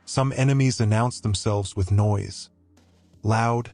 Some enemies announce themselves with noise, loud,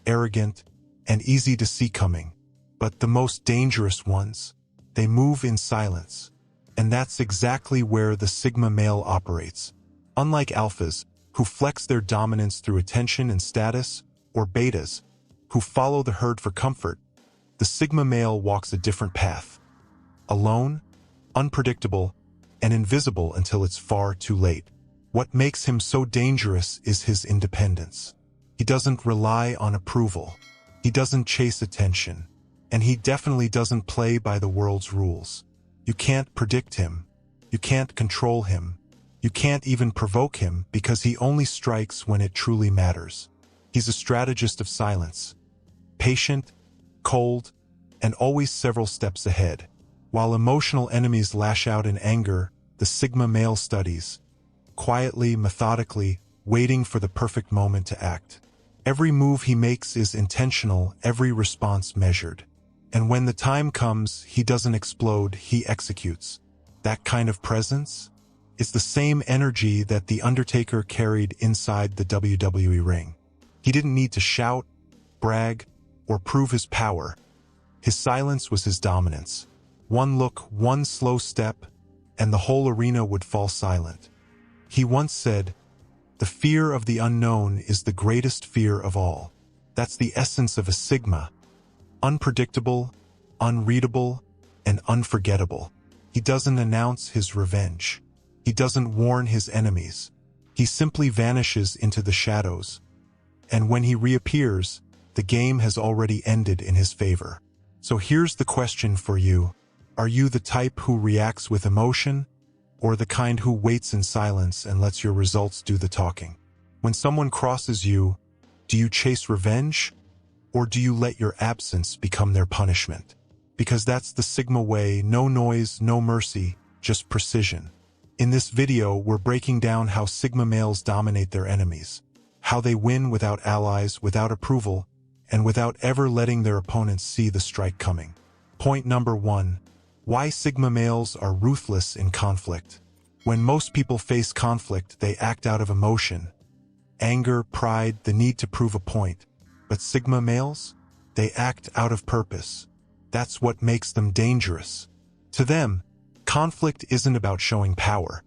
arrogant, and easy to see coming. But the most dangerous ones, they move in silence. And that's exactly where the Sigma male operates. Unlike alphas, who flex their dominance through attention and status, or betas, who follow the herd for comfort, the Sigma male walks a different path. Alone, unpredictable, and invisible until it's far too late. What makes him so dangerous is his independence. He doesn't rely on approval. He doesn't chase attention. And he definitely doesn't play by the world's rules. You can't predict him. You can't control him. You can't even provoke him because he only strikes when it truly matters. He's a strategist of silence. Patient, cold, and always several steps ahead. While emotional enemies lash out in anger, the Sigma male studies, quietly, methodically, waiting for the perfect moment to act. Every move he makes is intentional, every response measured. And when the time comes, he doesn't explode, he executes. That kind of presence is the same energy that The Undertaker carried inside the WWE ring. He didn't need to shout, brag, or prove his power. His silence was his dominance. One look, one slow step, and the whole arena would fall silent. He once said, "The fear of the unknown is the greatest fear of all." That's the essence of a Sigma. Unpredictable, unreadable, and unforgettable. He doesn't announce his revenge. He doesn't warn his enemies. He simply vanishes into the shadows. And when he reappears, the game has already ended in his favor. So here's the question for you. Are you the type who reacts with emotion, or the kind who waits in silence and lets your results do the talking? When someone crosses you, do you chase revenge, or do you let your absence become their punishment? Because that's the Sigma way, no noise, no mercy, just precision. In this video, we're breaking down how Sigma males dominate their enemies, how they win without allies, without approval, and without ever letting their opponents see the strike coming. Point number 1. Why Sigma males are ruthless in conflict. When most people face conflict, they act out of emotion, anger, pride, the need to prove a point. But Sigma males, they act out of purpose. That's what makes them dangerous. To them, conflict isn't about showing power.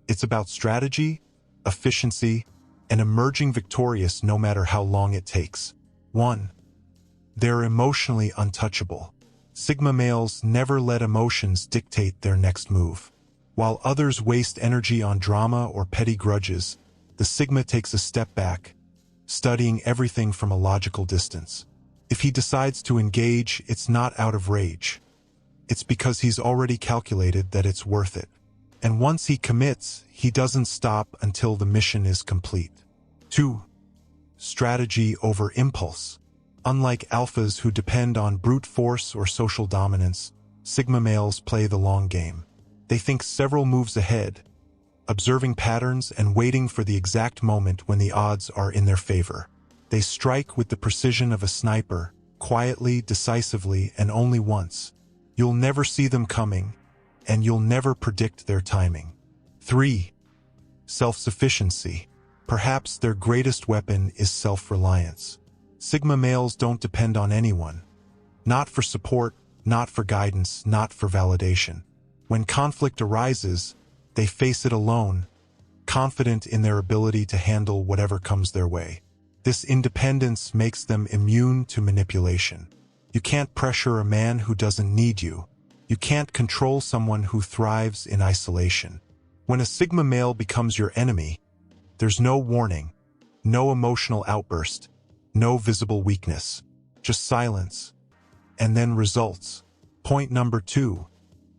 It's about strategy, efficiency, and emerging victorious no matter how long it takes. 1. They're emotionally untouchable. Sigma males never let emotions dictate their next move. While others waste energy on drama or petty grudges, the Sigma takes a step back, studying everything from a logical distance. If he decides to engage, it's not out of rage. It's because he's already calculated that it's worth it. And once he commits, he doesn't stop until the mission is complete. 2. Strategy over impulse. Unlike alphas who depend on brute force or social dominance, Sigma males play the long game. They think several moves ahead, observing patterns and waiting for the exact moment when the odds are in their favor. They strike with the precision of a sniper, quietly, decisively, and only once. You'll never see them coming, and you'll never predict their timing. 3. Self-sufficiency. Perhaps their greatest weapon is self-reliance. Sigma males don't depend on anyone. Not for support, not for guidance, not for validation. When conflict arises, they face it alone, confident in their ability to handle whatever comes their way. This independence makes them immune to manipulation. You can't pressure a man who doesn't need you. You can't control someone who thrives in isolation. When a Sigma male becomes your enemy, there's no warning, no emotional outburst, no visible weakness, just silence, and then results. Point number 2.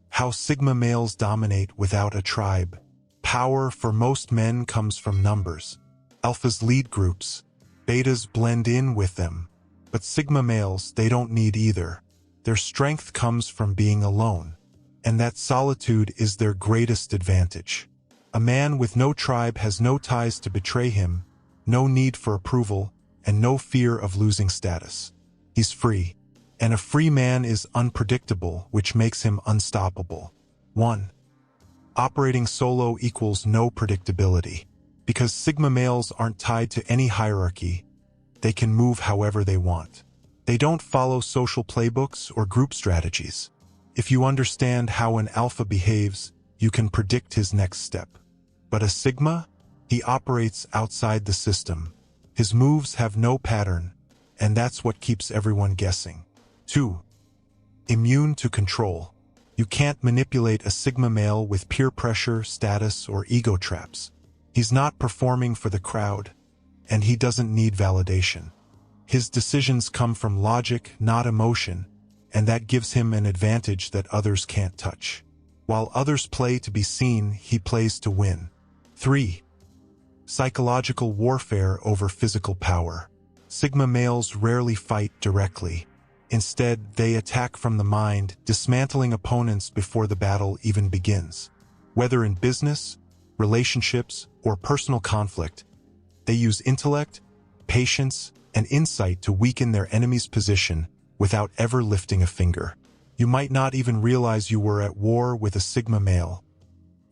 How Sigma males dominate without a tribe. Power for most men comes from numbers. Alphas lead groups. Betas blend in with them. But Sigma males, they don't need either. Their strength comes from being alone. And that solitude is their greatest advantage. A man with no tribe has no ties to betray him, no need for approval, and no fear of losing status. He's free. And a free man is unpredictable, which makes him unstoppable. 1. Operating solo equals no predictability. Because Sigma males aren't tied to any hierarchy, they can move however they want. They don't follow social playbooks or group strategies. If you understand how an alpha behaves, you can predict his next step. But a Sigma? He operates outside the system. His moves have no pattern, and that's what keeps everyone guessing. 2. Immune to control. You can't manipulate a Sigma male with peer pressure, status, or ego traps. He's not performing for the crowd, and he doesn't need validation. His decisions come from logic, not emotion, and that gives him an advantage that others can't touch. While others play to be seen, he plays to win. 3. Psychological warfare over physical power. Sigma males rarely fight directly. Instead, they attack from the mind, dismantling opponents before the battle even begins. Whether in business, relationships, or personal conflict, they use intellect, patience, and insight to weaken their enemy's position without ever lifting a finger. You might not even realize you were at war with a Sigma male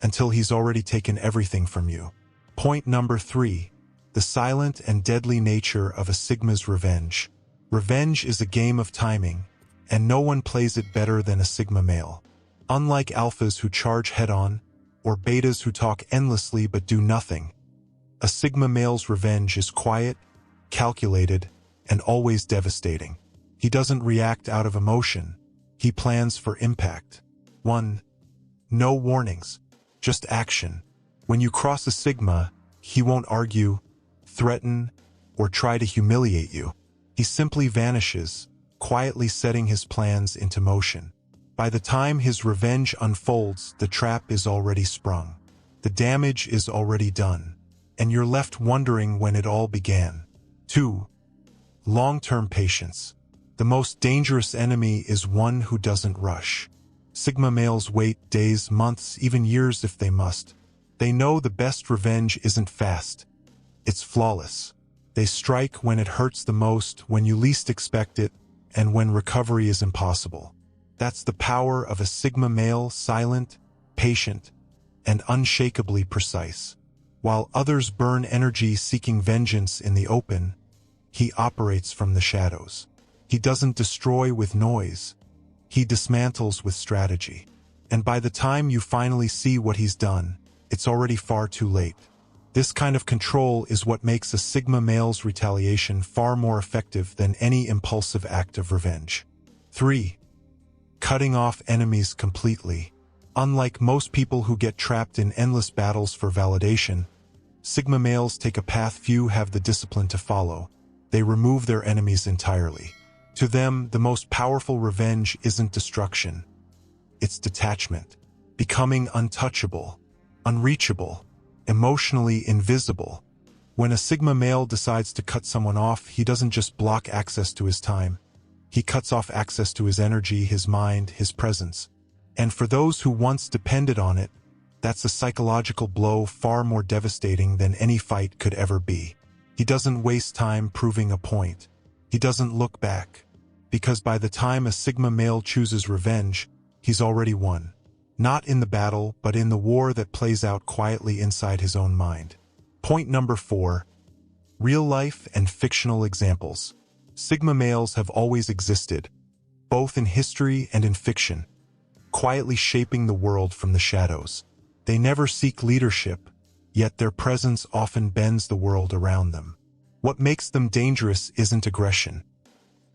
until he's already taken everything from you. Point number 3. The silent and deadly nature of a Sigma's revenge. Revenge is a game of timing, and no one plays it better than a Sigma male. Unlike alphas who charge head-on, or betas who talk endlessly but do nothing, a Sigma male's revenge is quiet, calculated, and always devastating. He doesn't react out of emotion. He plans for impact. 1. No warnings, just action. When you cross a Sigma, he won't argue, threaten, or try to humiliate you. He simply vanishes, quietly setting his plans into motion. By the time his revenge unfolds, the trap is already sprung. The damage is already done, and you're left wondering when it all began. 2. Long-term patience. The most dangerous enemy is one who doesn't rush. Sigma males wait days, months, even years if they must. They know the best revenge isn't fast. It's flawless. They strike when it hurts the most, when you least expect it, and when recovery is impossible. That's the power of a Sigma male, silent, patient, and unshakably precise. While others burn energy seeking vengeance in the open, he operates from the shadows. He doesn't destroy with noise. He dismantles with strategy. And by the time you finally see what he's done, it's already far too late. This kind of control is what makes a Sigma male's retaliation far more effective than any impulsive act of revenge. 3. Cutting off enemies completely. Unlike most people who get trapped in endless battles for validation, Sigma males take a path few have the discipline to follow. They remove their enemies entirely. To them, the most powerful revenge isn't destruction. It's detachment. Becoming untouchable, unreachable, emotionally invisible. When a Sigma male decides to cut someone off, he doesn't just block access to his time. He cuts off access to his energy, his mind, his presence. And for those who once depended on it, that's a psychological blow far more devastating than any fight could ever be. He doesn't waste time proving a point. He doesn't look back. Because by the time a Sigma male chooses revenge, he's already won. Not in the battle, but in the war that plays out quietly inside his own mind. Point number 4. Real-life and fictional examples. Sigma males have always existed, both in history and in fiction, quietly shaping the world from the shadows. They never seek leadership, yet their presence often bends the world around them. What makes them dangerous isn't aggression.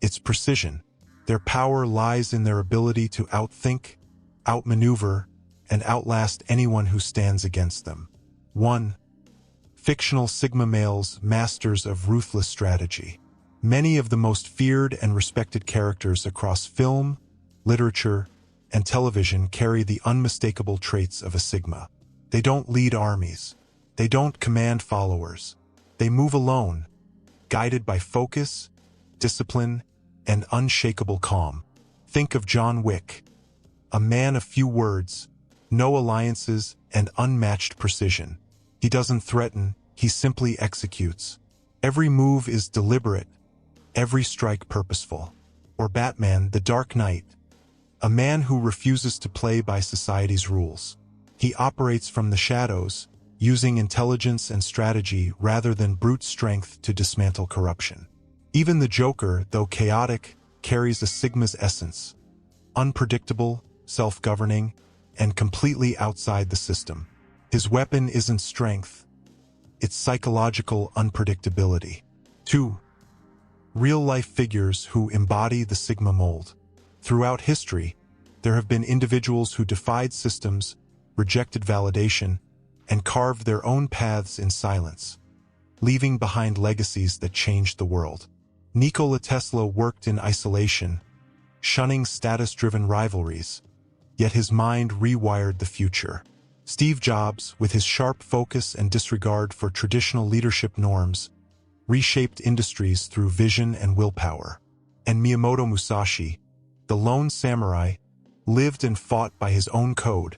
It's precision. Their power lies in their ability to outthink, outmaneuver, and outlast anyone who stands against them. 1. Fictional Sigma males, masters of ruthless strategy. Many of the most feared and respected characters across film, literature, and television carry the unmistakable traits of a Sigma. They don't lead armies. They don't command followers. They move alone, guided by focus, discipline, and unshakable calm. Think of John Wick. A man of few words, no alliances, and unmatched precision. He doesn't threaten, he simply executes. Every move is deliberate, every strike purposeful. Or Batman, the Dark Knight, a man who refuses to play by society's rules. He operates from the shadows, using intelligence and strategy rather than brute strength to dismantle corruption. Even the Joker, though chaotic, carries a Sigma's essence, unpredictable, self-governing, and completely outside the system. His weapon isn't strength, it's psychological unpredictability. 2. Real-life figures who embody the Sigma mold. Throughout history, there have been individuals who defied systems, rejected validation, and carved their own paths in silence, leaving behind legacies that changed the world. Nikola Tesla worked in isolation, shunning status-driven rivalries, yet his mind rewired the future. Steve Jobs, with his sharp focus and disregard for traditional leadership norms, reshaped industries through vision and willpower. And Miyamoto Musashi, the lone samurai, lived and fought by his own code,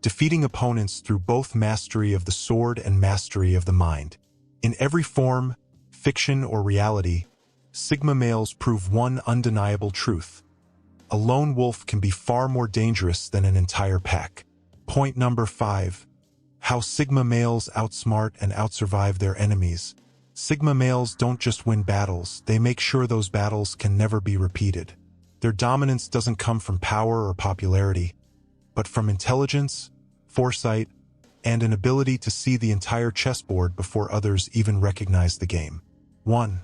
defeating opponents through both mastery of the sword and mastery of the mind. In every form, fiction or reality, Sigma males prove one undeniable truth: a lone wolf can be far more dangerous than an entire pack. Point number 5. How Sigma males outsmart and outsurvive their enemies. Sigma males don't just win battles, they make sure those battles can never be repeated. Their dominance doesn't come from power or popularity, but from intelligence, foresight, and an ability to see the entire chessboard before others even recognize the game. 1.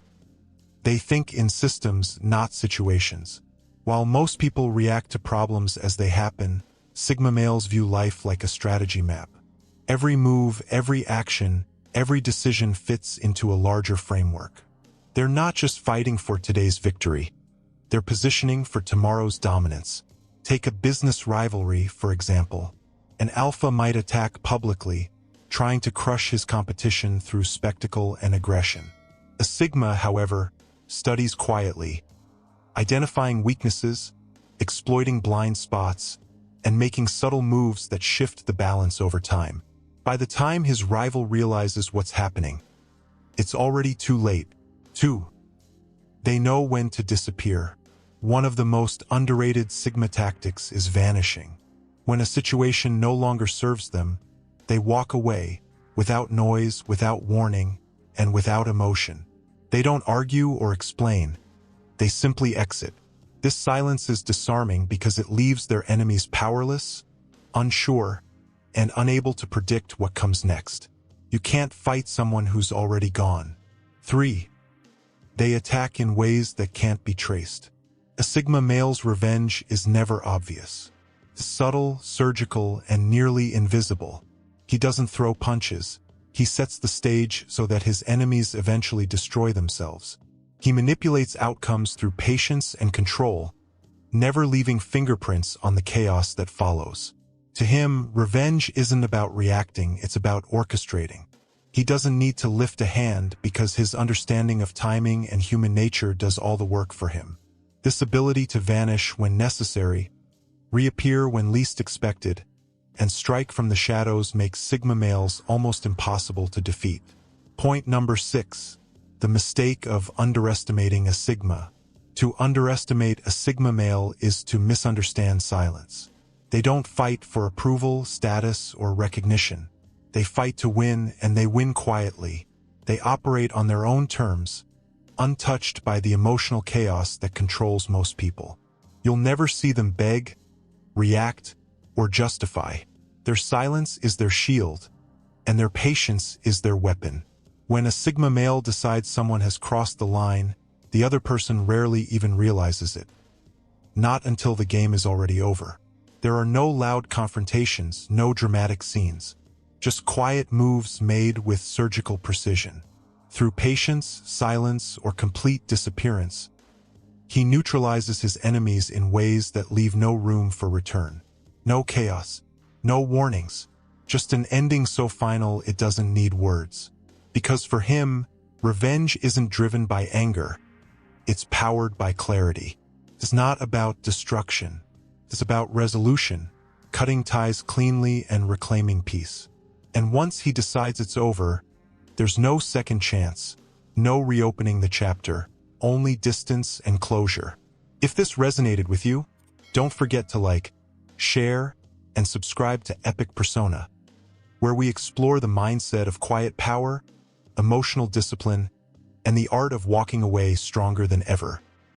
They think in systems, not situations. While most people react to problems as they happen, Sigma males view life like a strategy map. Every move, every action, every decision fits into a larger framework. They're not just fighting for today's victory, they're positioning for tomorrow's dominance. Take a business rivalry, for example. An alpha might attack publicly, trying to crush his competition through spectacle and aggression. A Sigma, however, studies quietly, identifying weaknesses, exploiting blind spots, and making subtle moves that shift the balance over time. By the time his rival realizes what's happening, it's already too late. 2. They know when to disappear. One of the most underrated Sigma tactics is vanishing. When a situation no longer serves them, they walk away, without noise, without warning, and without emotion. They don't argue or explain. They simply exit. This silence is disarming because it leaves their enemies powerless, unsure, and unable to predict what comes next. You can't fight someone who's already gone. 3. They attack in ways that can't be traced. A Sigma male's revenge is never obvious. It's subtle, surgical, and nearly invisible. He doesn't throw punches. He sets the stage so that his enemies eventually destroy themselves. He manipulates outcomes through patience and control, never leaving fingerprints on the chaos that follows. To him, revenge isn't about reacting, it's about orchestrating. He doesn't need to lift a hand because his understanding of timing and human nature does all the work for him. This ability to vanish when necessary, reappear when least expected, and strike from the shadows makes Sigma males almost impossible to defeat. Point number 6. The mistake of underestimating a Sigma. To underestimate a Sigma male is to misunderstand silence. They don't fight for approval, status, or recognition. They fight to win, and they win quietly. They operate on their own terms, untouched by the emotional chaos that controls most people. You'll never see them beg, react, or justify. Their silence is their shield, and their patience is their weapon. When a Sigma male decides someone has crossed the line, the other person rarely even realizes it. Not until the game is already over. There are no loud confrontations, no dramatic scenes. Just quiet moves made with surgical precision. Through patience, silence, or complete disappearance, he neutralizes his enemies in ways that leave no room for return. No chaos, no warnings, just an ending so final it doesn't need words. Because for him, revenge isn't driven by anger, it's powered by clarity. It's not about destruction, it's about resolution, cutting ties cleanly and reclaiming peace. And once he decides it's over, there's no second chance, no reopening the chapter, only distance and closure. If this resonated with you, don't forget to like, share, and subscribe to Epic Persona. where we explore the mindset of quiet power, emotional discipline, and the art of walking away stronger than ever.